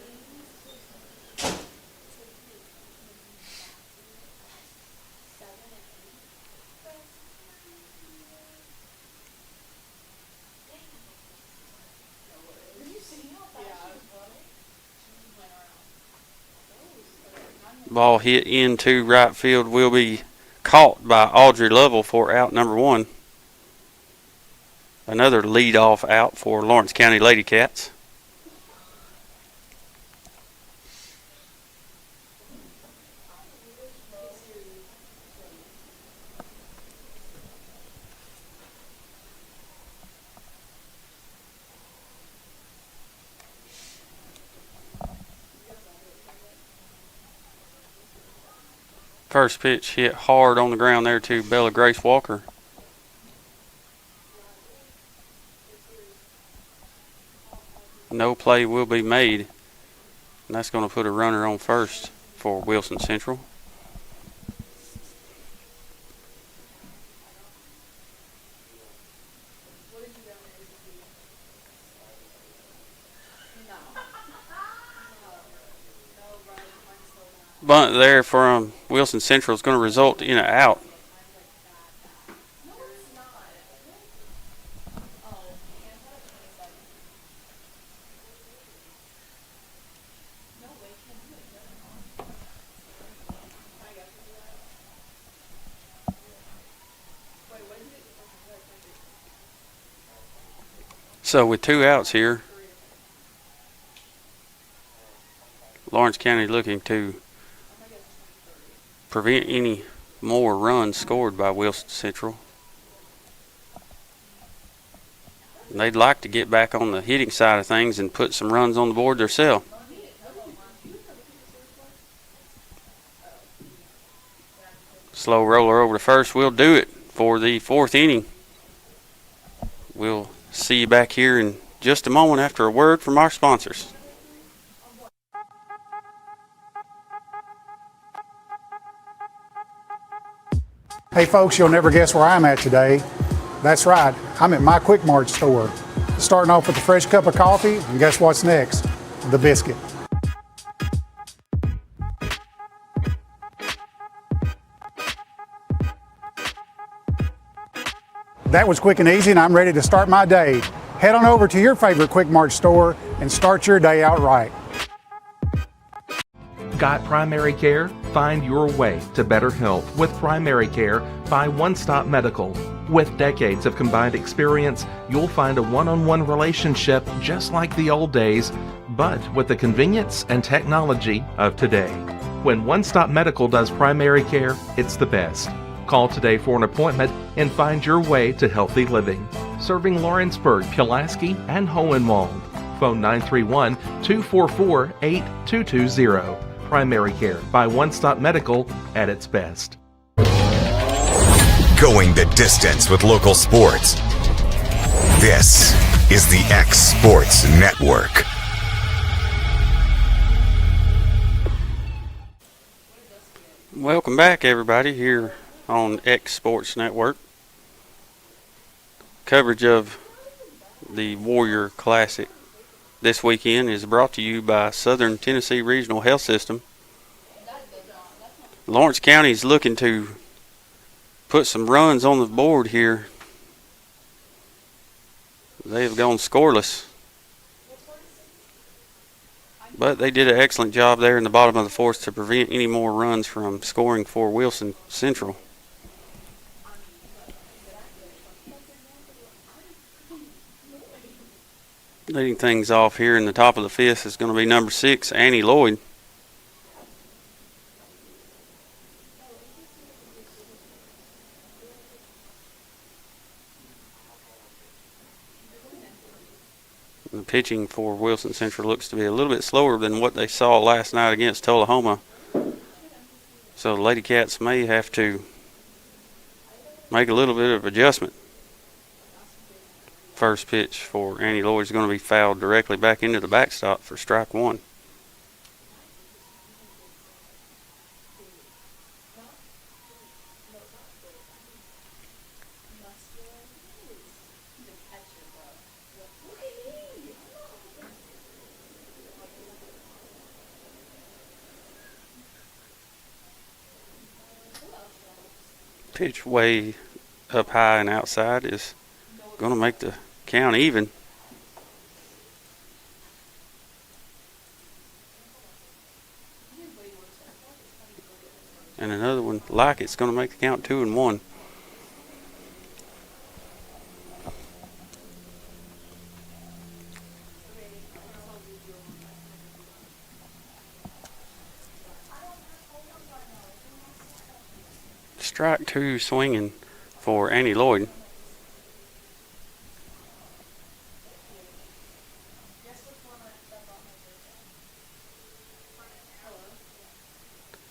Ball hit into right field will be caught by Audrey Lovell for out number 1. Another lead-off out for Lawrence County Lady Cats. First pitch hit hard on the ground there to Bella Grace Walker. No play will be made, and that's going to put a runner on first for Wilson Central. bunt there from Wilson Central is going to result in an out. So with 2 outs here, Lawrence County looking to prevent any more runs scored by Wilson Central. And they'd like to get back on the hitting side of things and put some runs on the board themselves. Slow roller over to first will do it for the 4th inning. We'll see you back here in just a moment after a word from our sponsors. Hey folks, you'll never guess where I'm at today. That's right, I'm at my Quick Mart store. Starting off with a fresh cup of coffee, and guess what's next? The biscuit. That was quick and easy, and I'm ready to start my day. Head on over to your favorite Quick Mart store and start your day out right. Got primary care? Find your way to better health with primary care by One Stop Medical. With decades of combined experience, you'll find a one-on-one relationship just like the old days, but with the convenience and technology of today. When One Stop Medical does primary care, it's the best. Call today for an appointment and find your way to healthy living. Serving Lawrenceburg, Pulaski, and Hohenwald. Phone 931-244-8220. Primary care by One Stop Medical at its best. Going the distance with local sports. This is the X Sports Network. Welcome back, everybody, here on X Sports Network. Coverage of the Warrior Classic this weekend is brought to you by Southern Tennessee Regional Health System. Lawrence County is looking to put some runs on the board here. They have gone scoreless, but they did an excellent job there in the bottom of the 4th to prevent any more runs from scoring for Wilson Central. Leading things off here in the top of the 5th is going to be number 6, Annie Lloyd. The pitching for Wilson Central looks to be a little bit slower than what they saw last night against Tullahoma. So the Lady Cats may have to make a little bit of adjustment. First pitch for Annie Lloyd is going to be fouled directly back into the backstop for strike 1. Pitch way up high and outside is going to make the count even. And another one like it's going to make the count 2-1. Strike 2 swinging for Annie Lloyd.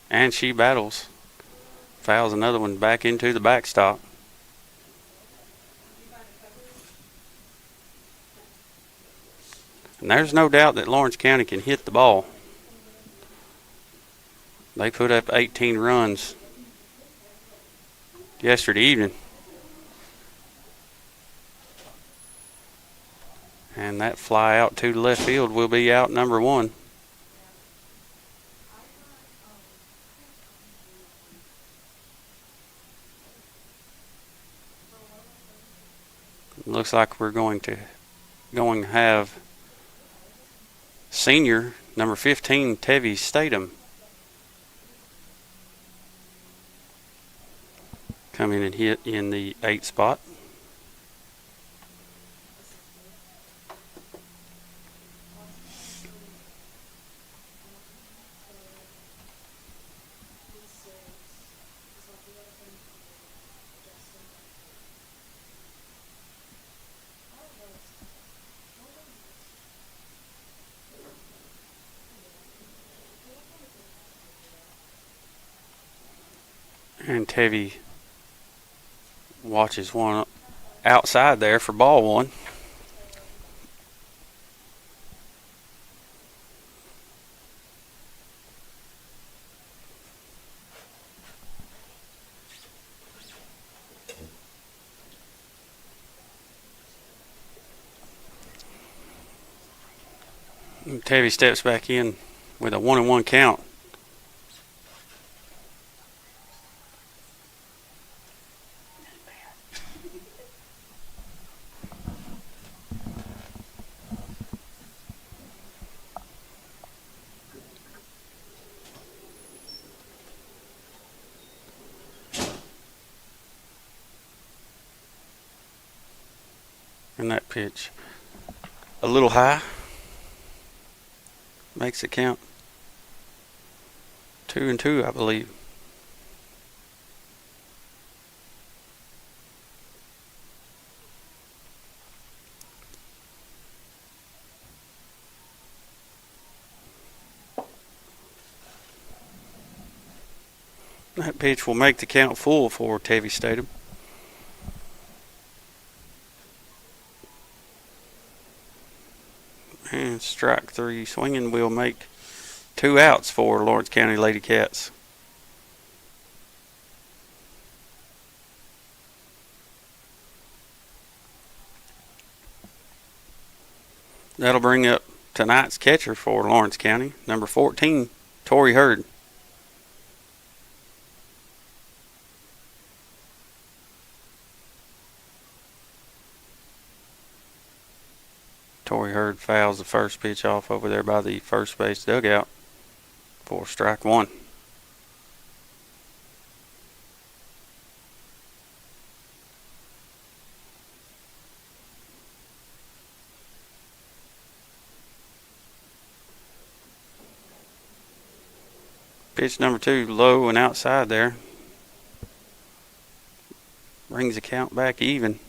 And she battles. Fouls another one back into the backstop. And there's no doubt that Lawrence County can hit the ball. They put up 18 runs yesterday evening. And that fly out to the left field will be out number 1. looks like we're going to have senior number 15 Tevi Statham come in and hit in the 8th spot. And Tevi watches one outside there for ball one. And Tevi steps back in with a 1-1 count. And that pitch a little high, makes it count 2-2, I believe. That pitch will make the count full for Tevi Statham. And strike 3 swinging will make 2 outs for Lawrence County Lady Cats. That'll bring up tonight's catcher for Lawrence County, number 14, Tori Hurd. Tori Hurd fouls the first pitch off over there by the first base dugout for strike 1. Pitch number 2, low and outside there. Brings the count back even.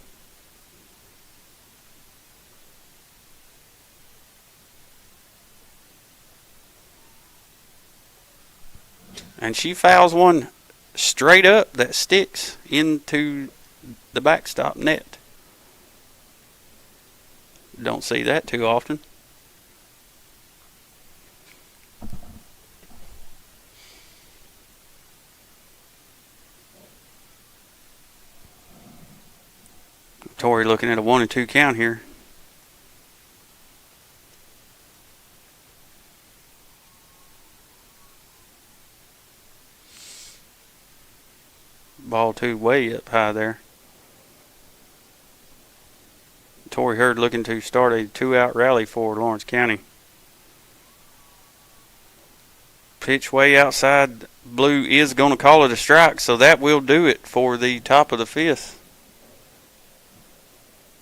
And she fouls one straight up that sticks into the backstop net. Don't see that too often. Tori looking at a 1-2 count here. Ball 2 way up high there. Tori Hurd looking to start a 2-out rally for Lawrence County. Pitch way outside. Blue is going to call it a strike, so that will do it for the top of the 5th.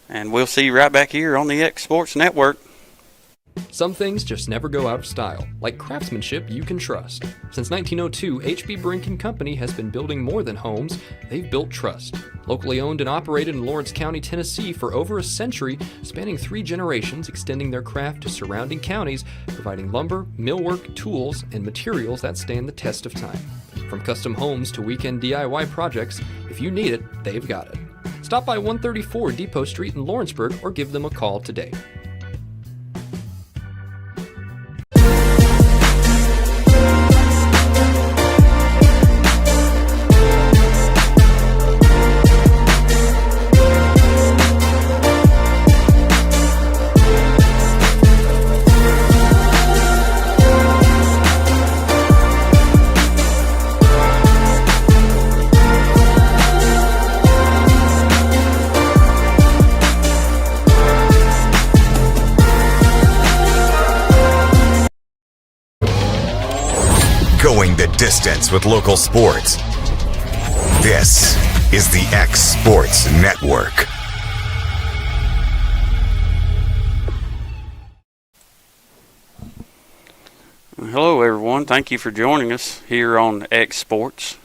And we'll see you right back here on the X Sports Network. Some things just never go out of style, like craftsmanship you can trust. Since 1902, H.B. Brink & Company has been building more than homes, they've built trust. Locally owned and operated in Lawrence County, Tennessee for over a century, spanning 3 generations, extending their craft to surrounding counties, providing lumber, millwork, tools, and materials that stand the test of time. From custom homes to weekend DIY projects, if you need it, they've got it. Stop by 134 Depot Street in Lawrenceburg or give them a call today. going the distance with local sports. This is the X Sports Network. Hello, everyone. Thank you for joining us here on X Sports,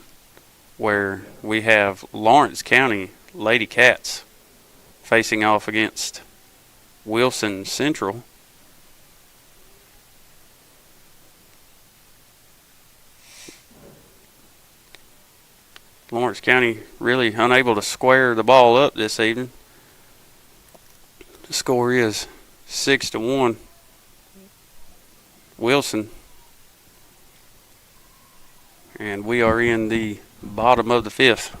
where we have Lawrence County Lady Cats facing off against Wilson Central. Lawrence County really unable to square the ball up this evening. The score is 6-1. Wilson. And we are in the bottom of the fifth.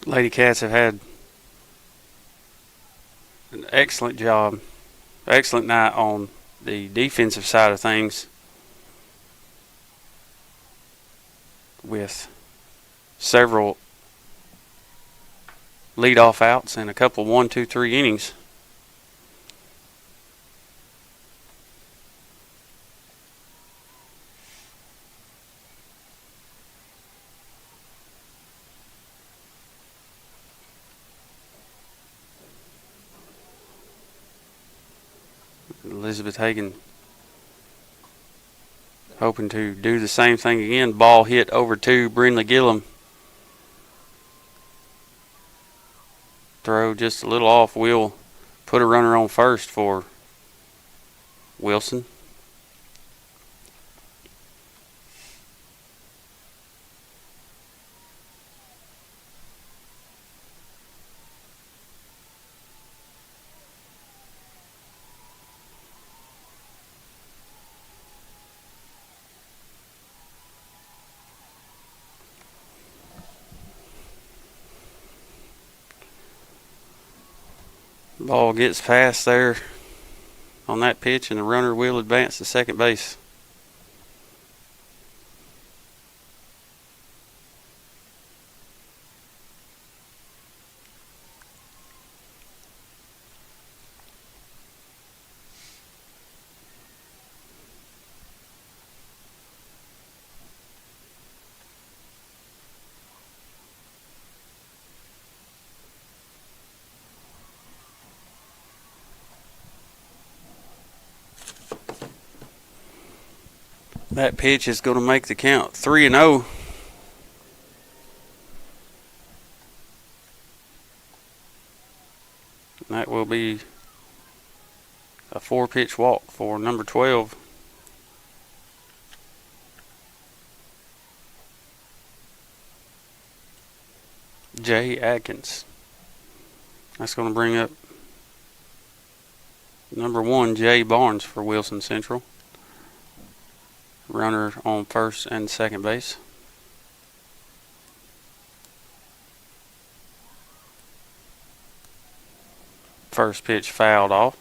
Lady Cats have had an excellent job, excellent night on the defensive side of things, with several leadoff outs and a couple 1, 2, 3 innings. Elizabeth Hagan hoping to do the same thing again. Ball hit over to Brindley Gillum. Throw just a little off. Will put a runner on first for Wilson. Ball gets past there on that pitch, and the runner will advance to second base. That pitch is going to make the count 3-0. That will be a 4-pitch walk for number 12. Jay Atkins. That's going to bring up number 1, Jay Barnes, for Wilson Central. Runner on first and second base. First pitch fouled off.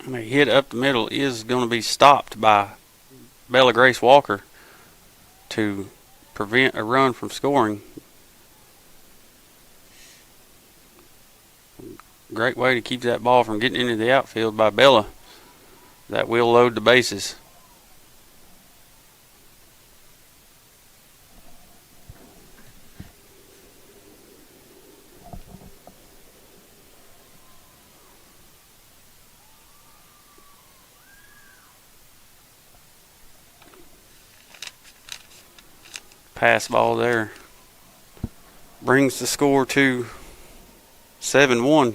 And a hit up the middle is going to be stopped by Bella Grace Walker to prevent a run from scoring. Great way to keep that ball from getting into the outfield by Bella. That will load the bases. pass ball there brings the score to 7-1.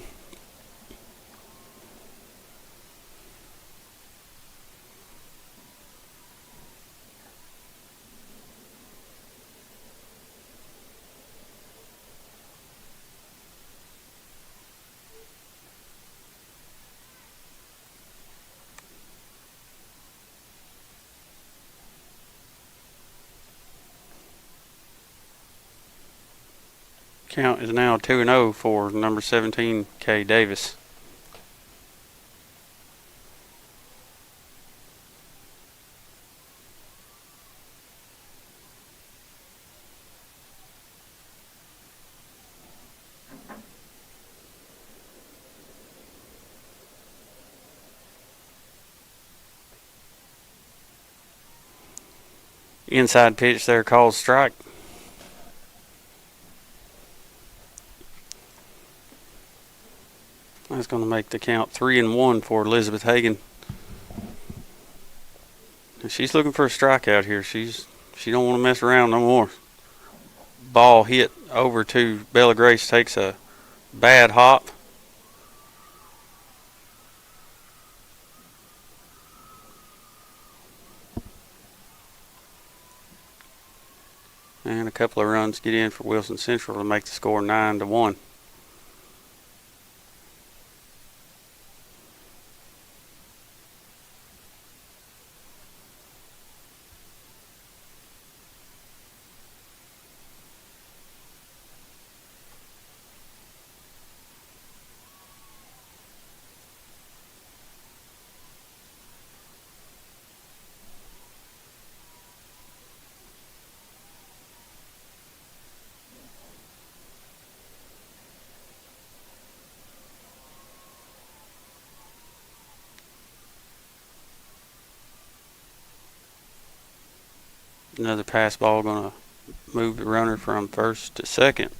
Count is now 2-0 for number 17, Kay Davis. Inside pitch there called strike. That's going to make the count 3-1 for Elizabeth Hagan. And she's looking for a strikeout here. She don't want to mess around no more. Ball hit over to Bella Grace, takes a bad hop. And a couple of runs get in for Wilson Central to make the score 9-1. Another pass ball going to move the runner from first to second.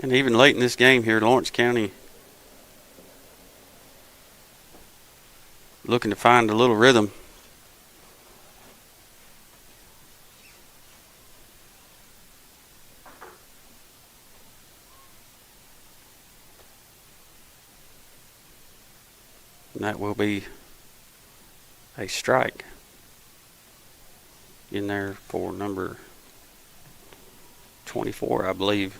And even late in this game here, Lawrence County looking to find a little rhythm. And that will be a strike in there for number 24, I believe,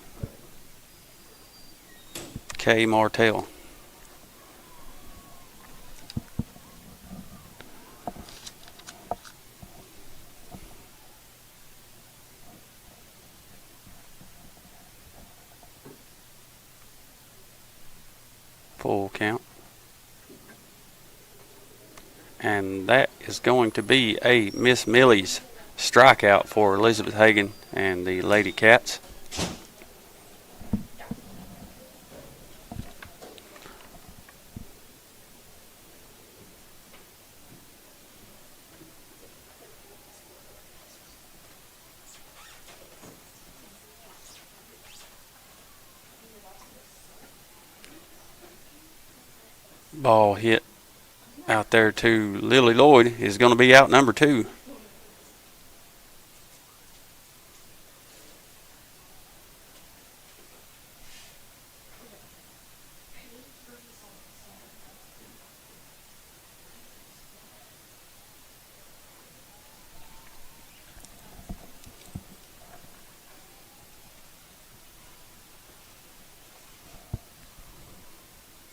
Kay Martell. Full count. And that is going to be a Miss Millie's strikeout for Elizabeth Hagan and the Lady Cats. Ball hit out there to Lily Lloyd is going to be out number 2.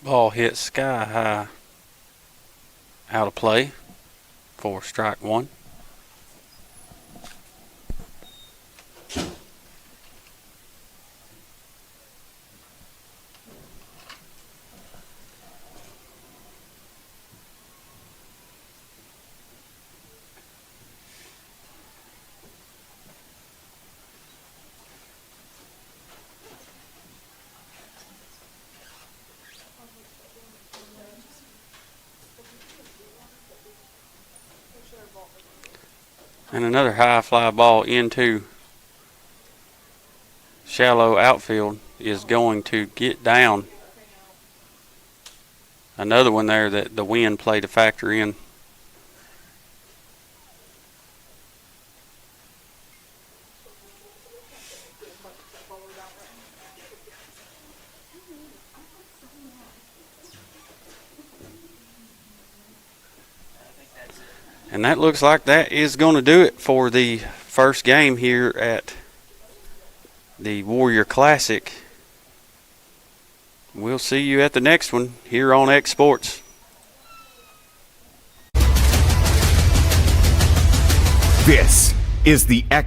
Ball hit sky high out of play for strike 1. And another high fly ball into shallow outfield is going to get down. Another one there that the wind played a factor in. And that looks like that is going to do it for the first game here at the Warrior Classic. We'll see you at the next one here on X Sports. This is the X